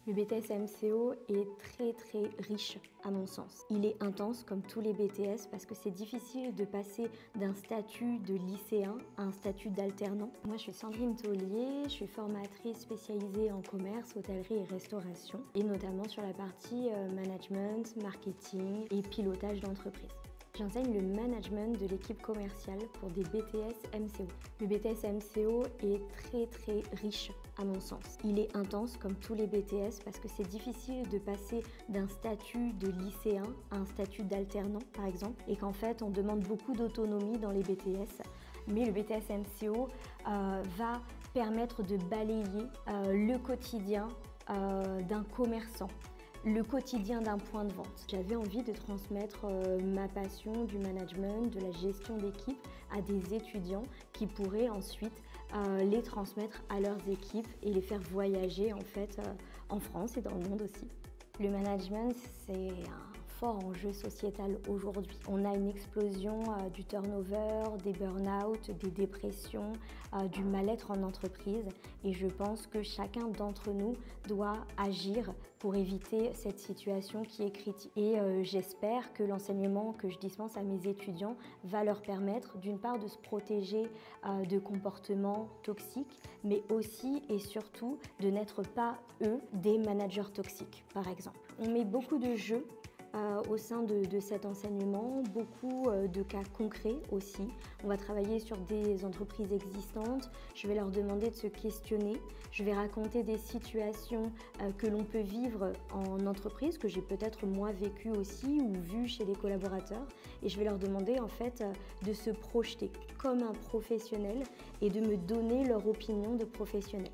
Le BTS MCO est très riche à mon sens. Il est intense comme tous les BTS parce que c'est difficile de passer d'un statut de lycéen à un statut d'alternant. Moi je suis Sandrine Taulier, je suis formatrice spécialisée en commerce, hôtellerie et restauration et notamment sur la partie management, marketing et pilotage d'entreprise. J'enseigne le management de l'équipe commerciale pour des BTS MCO. Le BTS MCO est très riche à mon sens. Il est intense comme tous les BTS parce que c'est difficile de passer d'un statut de lycéen à un statut d'alternant par exemple et qu'en fait on demande beaucoup d'autonomie dans les BTS. Mais le BTS MCO va permettre de balayer le quotidien d'un commerçant. Le quotidien d'un point de vente. J'avais envie de transmettre ma passion du management, de la gestion d'équipe à des étudiants qui pourraient ensuite les transmettre à leurs équipes et les faire voyager en fait en France et dans le monde aussi. Le management, c'est un fort enjeu sociétal aujourd'hui. On a une explosion du turnover, des burn-out, des dépressions, du mal-être en entreprise et je pense que chacun d'entre nous doit agir pour éviter cette situation qui est critique. Et j'espère que l'enseignement que je dispense à mes étudiants va leur permettre d'une part de se protéger de comportements toxiques, mais aussi et surtout de n'être pas eux des managers toxiques par exemple. On met beaucoup de jeux au sein de cet enseignement, beaucoup de cas concrets aussi. On va travailler sur des entreprises existantes, je vais leur demander de se questionner, je vais raconter des situations que l'on peut vivre en entreprise, que j'ai peut-être moi vécu aussi ou vu chez des collaborateurs et je vais leur demander en fait de se projeter comme un professionnel et de me donner leur opinion de professionnel.